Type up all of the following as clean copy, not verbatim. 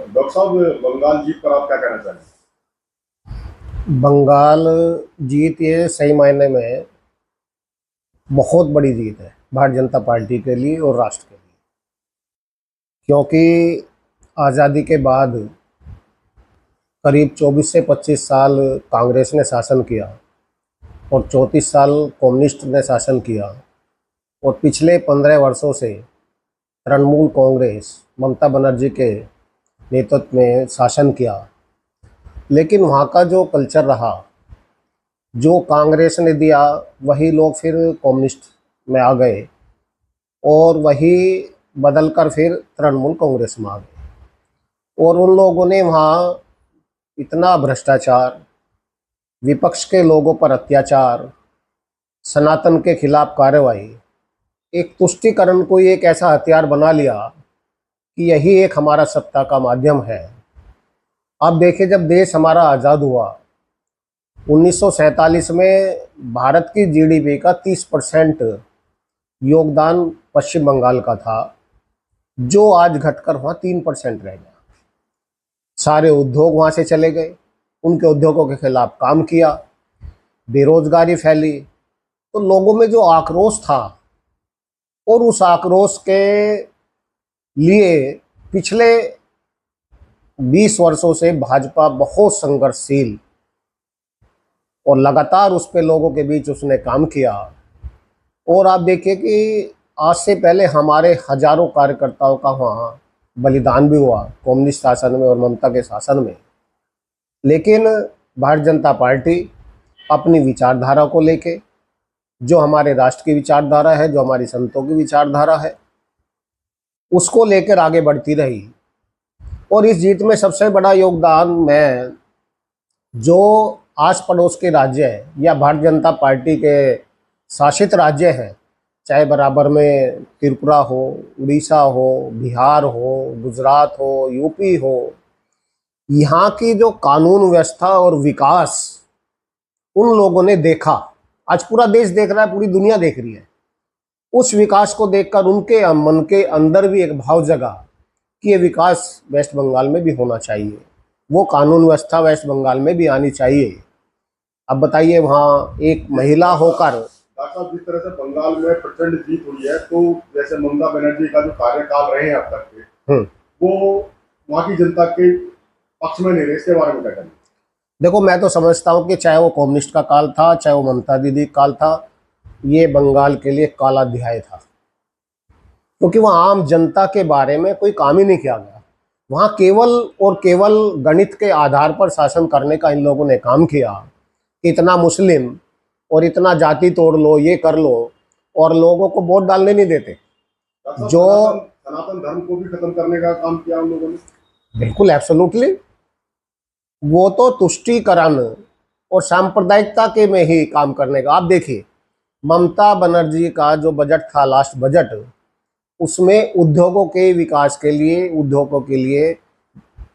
Doctor साहब, बंगाल जीत पर आप क्या कहना चाहेंगे? बंगाल जीत ये सही मायने में बहुत बड़ी जीत है भारतीय जनता पार्टी के लिए और राष्ट्र के लिए, क्योंकि आज़ादी के बाद करीब 24 से 25 साल कांग्रेस ने शासन किया और 34 साल कम्युनिस्ट ने शासन किया और पिछले 15 वर्षों से तृणमूल कांग्रेस ममता बनर्जी के नेतृत्व में शासन किया। लेकिन वहाँ का जो कल्चर रहा, जो कांग्रेस ने दिया वही लोग फिर कम्युनिस्ट में आ गए और वही बदलकर फिर तृणमूल कांग्रेस में आ गए। और उन लोगों ने वहाँ इतना भ्रष्टाचार, विपक्ष के लोगों पर अत्याचार, सनातन के खिलाफ कार्रवाई, एक तुष्टीकरण को एक ऐसा हथियार बना लिया कि यही एक हमारा सत्ता का माध्यम है। आप देखिए, जब देश हमारा आज़ाद हुआ 1947 में भारत की जीडीपी का 30% योगदान पश्चिम बंगाल का था, जो आज घटकर वहाँ 3% रह गया। सारे उद्योग वहाँ से चले गए, उनके उद्योगों के खिलाफ काम किया, बेरोजगारी फैली। तो लोगों में जो आक्रोश था और उस आक्रोश के लिए पिछले 20 वर्षों से भाजपा बहुत संघर्षशील और लगातार उस पे लोगों के बीच उसने काम किया। और आप देखिए कि आज से पहले हमारे हजारों कार्यकर्ताओं का वहाँ बलिदान भी हुआ कम्युनिस्ट शासन में और ममता के शासन में। लेकिन भारतीय जनता पार्टी अपनी विचारधारा को लेके, जो हमारे राष्ट्र की विचारधारा है, जो हमारी संतों की विचारधारा है, उसको लेकर आगे बढ़ती रही। और इस जीत में सबसे बड़ा योगदान मैं, जो आस पड़ोस के राज्य हैं या भारतीय जनता पार्टी के शासित राज्य हैं, चाहे बराबर में त्रिपुरा हो, उड़ीसा हो, बिहार हो, गुजरात हो, यूपी हो, यहाँ की जो कानून व्यवस्था और विकास उन लोगों ने देखा। आज पूरा देश देख रहा है, पूरी दुनिया देख रही है। उस विकास को देखकर उनके मन के अंदर भी एक भाव जगा कि ये विकास वेस्ट बंगाल में भी होना चाहिए, वो कानून व्यवस्था वेस्ट बंगाल में भी आनी चाहिए। अब बताइए, वहाँ एक महिला होकर, डॉक्टर साहब, जिस तरह से बंगाल में प्रचंड जीत हुई है, तो जैसे ममता बनर्जी का जो कार्यकाल रहे हैं अब तक के, वो वहाँ की जनता के पक्ष में नहीं रहे, इसके बारे में क्या कहना? देखो, मैं तो समझता हूँ कि चाहे वो कम्युनिस्ट का काल था, चाहे वो ममता दीदी का काल था, ये बंगाल के लिए काला अध्याय था, क्योंकि वहाँ आम जनता के बारे में कोई काम ही नहीं किया गया। वहाँ केवल और केवल गणित के आधार पर शासन करने का इन लोगों ने काम किया। इतना मुस्लिम और इतना जाति तोड़ लो, ये कर लो, और लोगों को वोट डालने नहीं देते। जो सनातन धर्म को भी खत्म करने का काम किया उन लोगों ने। बिल्कुल, एब्सोल्युटली। वो तो तुष्टीकरण और सांप्रदायिकता के में ही काम करने का। आप देखिए, ममता बनर्जी का जो बजट था, लास्ट बजट, उसमें उद्योगों के विकास के लिए, उद्योगों के लिए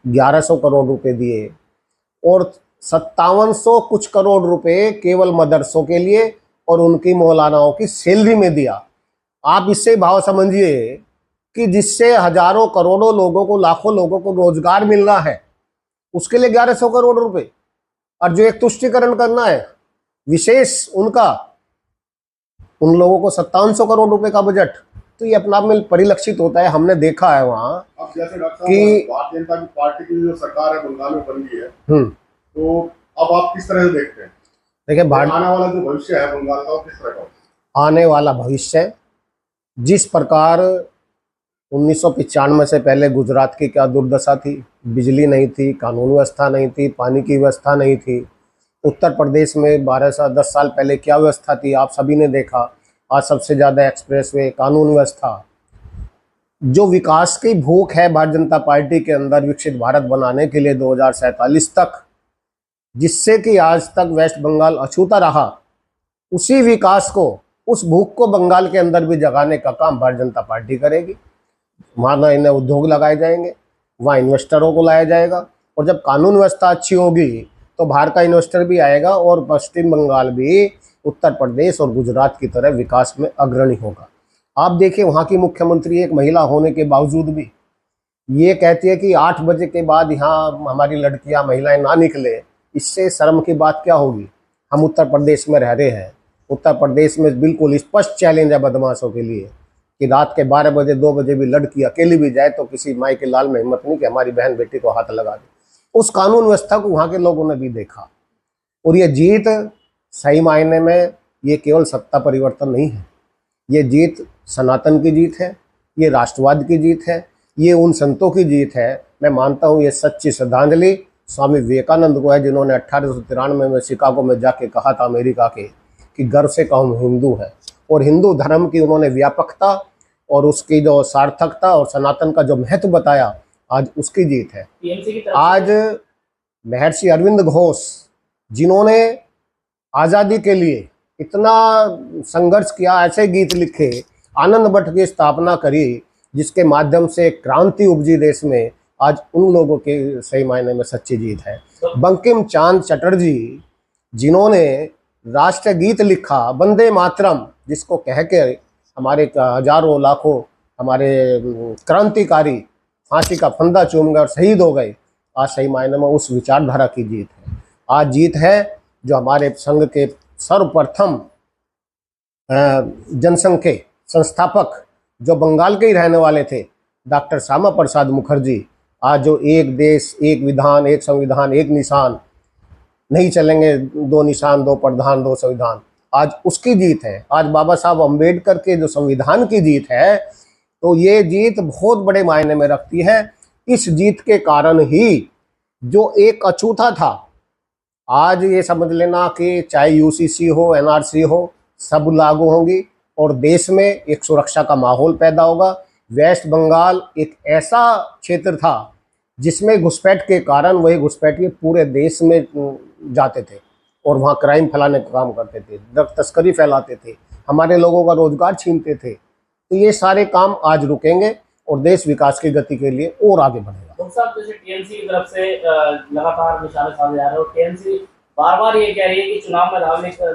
1100 करोड़ रुपए दिए और 5700 कुछ करोड़ रुपए केवल मदरसों के लिए और उनकी मौलानाओं की सैलरी में दिया। आप इससे भाव समझिए कि जिससे हजारों करोड़ों लोगों को, लाखों लोगों को रोजगार मिलना है, उसके लिए 1100 करोड़ रुपए। और जो एक तुष्टीकरण करना है विशेष उनका, उन लोगों को 5700 करोड़ रुपए का बजट। तो ये अपना आप में परिलक्षित होता है, हमने देखा है वहाँ। अब जैसे डॉक्टर साहब, भारतीय जनता पार्टी की जो सरकार है बंगाल में बन गई है, तो अब आप किस तरह से देखते हैं? देखिए, आने वाला जो भविष्य है बंगाल का, वो किस तरह का? आने वाला भविष्य जिस प्रकार 1995 से पहले गुजरात की क्या दुर्दशा थी, बिजली नहीं थी, कानून व्यवस्था नहीं थी, पानी की व्यवस्था नहीं थी। उत्तर प्रदेश में 10 साल पहले क्या व्यवस्था थी, आप सभी ने देखा। आज सबसे ज़्यादा एक्सप्रेसवे, कानून व्यवस्था, जो विकास की भूख है भारतीय जनता पार्टी के अंदर विकसित भारत बनाने के लिए 2047 तक, जिससे कि आज तक वेस्ट बंगाल अछूता रहा, उसी विकास को, उस भूख को बंगाल के अंदर भी जगाने का काम भारतीय जनता पार्टी करेगी। वहाँ नए नए उद्योग लगाए जाएंगे, वहाँ इन्वेस्टरों को लाया जाएगा, और जब कानून व्यवस्था अच्छी होगी तो बाहर का इन्वेस्टर भी आएगा और पश्चिम बंगाल भी उत्तर प्रदेश और गुजरात की तरह विकास में अग्रणी होगा। आप देखिए, वहाँ की मुख्यमंत्री एक महिला होने के बावजूद भी ये कहती है कि 8 बजे के बाद यहाँ हमारी लड़कियां महिलाएं ना निकले, इससे शर्म की बात क्या होगी। हम उत्तर प्रदेश में रह रहे हैं, उत्तर प्रदेश में बिल्कुल स्पष्ट चैलेंज है बदमाशों के लिए कि रात के 12 बजे 2 बजे भी लड़की अकेली भी जाए तो किसी माई के लाल में हिम्मत नहीं कि हमारी बहन बेटी को हाथ लगा दे। उस कानून व्यवस्था को वहाँ के लोगों ने भी देखा, और ये जीत सही मायने में ये केवल सत्ता परिवर्तन नहीं है, ये जीत सनातन की जीत है, ये राष्ट्रवाद की जीत है, ये उन संतों की जीत है। मैं मानता हूँ ये सच्ची श्रद्धांजलि स्वामी विवेकानंद को है, जिन्होंने 1893 में शिकागो में जाके कहा था अमेरिका के कि गर्व से कहूँ हिंदू है, और हिंदू धर्म की उन्होंने व्यापकता और उसकी जो सार्थकता और सनातन का जो महत्व बताया, आज उसकी जीत है। आज महर्षि अरविंद घोष, जिन्होंने आज़ादी के लिए इतना संघर्ष किया, ऐसे गीत लिखे, आनंद मठ की स्थापना करी, जिसके माध्यम से क्रांति उपजी देश में, आज उन लोगों के सही मायने में सच्ची जीत है। बंकिम चंद्र चटर्जी, जिन्होंने राष्ट्रगीत लिखा वंदे मातरम, जिसको कह के हमारे हजारों लाखों हमारे क्रांतिकारी फांसी का फंदा चूम गए और शहीद हो गए, आज सही मायने में उस विचारधारा की जीत है। आज जीत है जो हमारे संघ के सर्वप्रथम जनसंघ के संस्थापक, जो बंगाल के ही रहने वाले थे, डॉक्टर श्यामा प्रसाद मुखर्जी, आज जो एक देश एक विधान एक संविधान एक निशान, नहीं चलेंगे 2 निशान 2 प्रधान 2 संविधान, आज उसकी जीत है। आज बाबा साहब अम्बेडकर के जो संविधान की जीत है, तो ये जीत बहुत बड़े मायने में रखती है। इस जीत के कारण ही जो एक अछूता था, आज ये समझ लेना कि चाहे यूसीसी हो एनआरसी हो, सब लागू होंगी और देश में एक सुरक्षा का माहौल पैदा होगा। वेस्ट बंगाल एक ऐसा क्षेत्र था जिसमें घुसपैठ के कारण वही घुसपैठिए पूरे देश में जाते थे और वहाँ क्राइम फैलाने का काम करते थे, ड्रग तस्करी फैलाते थे, हमारे लोगों का रोजगार छीनते थे। तो ये सारे काम आज रुकेंगे और देश विकास की गति के लिए और आगे बढ़ेगा। साहब, जैसे टीएमसी की तरफ से लगातार निशाने साधे जा रहे हैं और टीएमसी बार बार ये कह रही है कि चुनाव में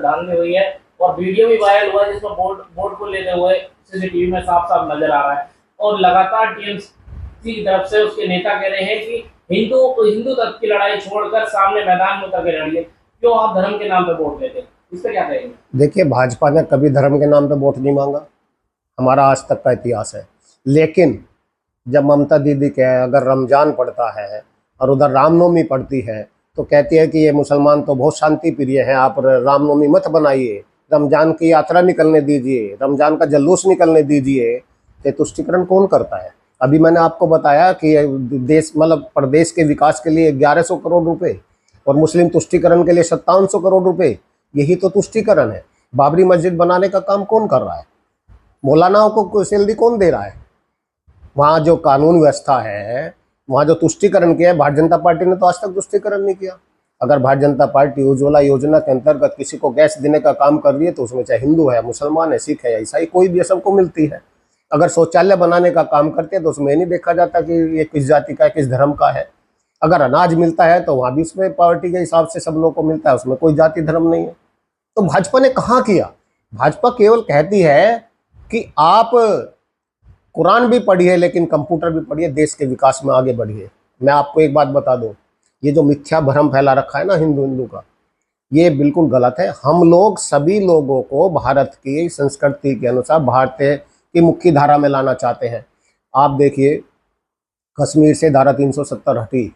धांधली हुई है, और वीडियो भी वायरल हुआ है जिसमें बोर्ड को लेते हुए सीसीटीवी में साफ साफ नजर आ रहा है। और लगातार टीएमसी की तरफ से उसके नेता कह रहे हैं कि हिंदू तत्व की लड़ाई छोड़कर सामने मैदान में उतर के लड़िए, क्यों आप धर्म के नाम पे वोट लेते हैं, इस पर क्या कहेंगे? देखिए, भाजपा ने कभी धर्म के नाम पे वोट नहीं मांगा, हमारा आज तक का इतिहास है। लेकिन जब ममता दीदी के अगर रमजान पड़ता है और उधर रामनवमी पड़ती है, तो कहती है कि ये मुसलमान तो बहुत शांति प्रिय हैं, आप रामनवमी मत बनाइए, रमजान की यात्रा निकलने दीजिए, रमजान का जुलूस निकलने दीजिए। ये तुष्टिकरण कौन करता है? अभी मैंने आपको बताया कि देश मतलब प्रदेश के विकास के लिए 1100 करोड़ रुपए और मुस्लिम तुष्टिकरण के लिए 5700 करोड़ रुपए, यही तो तुष्टिकरण है। बाबरी मस्जिद बनाने का काम कौन कर रहा है? मौलानाओं को सैलरी कौन दे रहा है? वहाँ जो कानून व्यवस्था है, वहाँ जो तुष्टिकरण किया है, भारतीय जनता पार्टी ने तो आज तक तुष्टिकरण नहीं किया। अगर भारतीय जनता पार्टी उज्ज्वला योजना के अंतर्गत किसी को गैस देने का काम कर रही है, तो उसमें चाहे हिंदू है, मुसलमान है, सिख है, ईसाई, कोई भी सबको मिलती है। अगर शौचालय बनाने का काम करते हैं तो उसमें नहीं देखा जाता कि ये किस जाति का है, किस धर्म का है। अगर अनाज मिलता है तो वहाँ भी उसमें पार्टी के हिसाब से सब लोगों को मिलता है, उसमें कोई जाति धर्म नहीं है। तो भाजपा ने कहाँ किया? भाजपा केवल कहती है कि आप कुरान भी पढ़िए लेकिन कंप्यूटर भी पढ़िए, देश के विकास में आगे बढ़िए। मैं आपको एक बात बता दूं, ये जो मिथ्या भ्रम फैला रखा है ना हिंदू का, ये बिल्कुल गलत है। हम लोग सभी लोगों को भारत की संस्कृति के अनुसार भारतीय की मुख्य धारा में लाना चाहते हैं। आप देखिए, कश्मीर से धारा 370 हटी,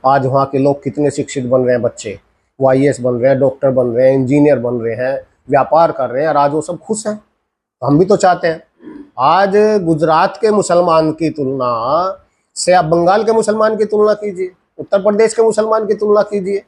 आज वहाँ के लोग कितने शिक्षित बन रहे हैं, बच्चे वो IAS बन रहे हैं, डॉक्टर बन रहे हैं, इंजीनियर बन रहे हैं, व्यापार कर रहे हैं, और आज वो सब खुश हैं। तो हम भी तो चाहते हैं। आज गुजरात के मुसलमान की तुलना से आप बंगाल के मुसलमान की तुलना कीजिए, उत्तर प्रदेश के मुसलमान की तुलना कीजिए,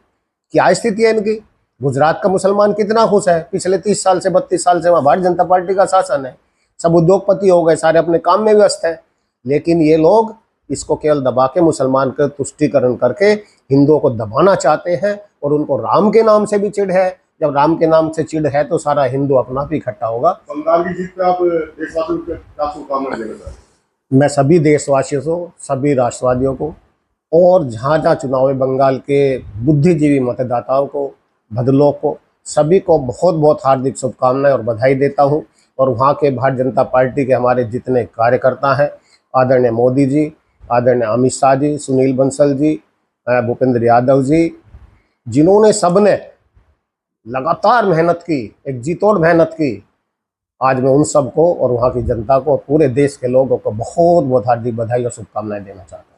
क्या स्थिति है इनकी। गुजरात का मुसलमान कितना खुश है, पिछले 30 साल से 32 साल से वहाँ भारतीय जनता पार्टी का शासन है, सब उद्योगपति हो गए, सारे अपने काम में व्यस्त हैं। लेकिन ये लोग इसको केवल दबा के मुसलमान का तुष्टीकरण करके हिंदुओं को दबाना चाहते हैं, और उनको राम के नाम से भी चिढ़ है। जब राम के नाम से चिढ़ है तो सारा हिंदू अपना भी इकट्ठा होगा। बंगाल की जीत पे आप देशवासियों को क्या शुभकामनाएं देना चाहते हैं? मैं सभी देशवासियों को, सभी राष्ट्रवादियों को, और जहाँ जहाँ चुनाव है बंगाल के बुद्धिजीवी मतदाताओं को, बदलों को, सभी को बहुत बहुत हार्दिक शुभकामनाएं और बधाई देता हूँ। और वहाँ के भारतीय जनता पार्टी के हमारे जितने कार्यकर्ता हैं, आदरणीय मोदी जी, आदरणीय अमित शाह जी, सुनील बंसल जी, भूपेंद्र यादव जी, जिन्होंने सबने लगातार मेहनत की, एक जी तोड़ मेहनत की। आज मैं उन सबको और वहाँ की जनता को और पूरे देश के लोगों को बहुत बहुत हार्दिक बधाई और शुभकामनाएं देना चाहता हूँ।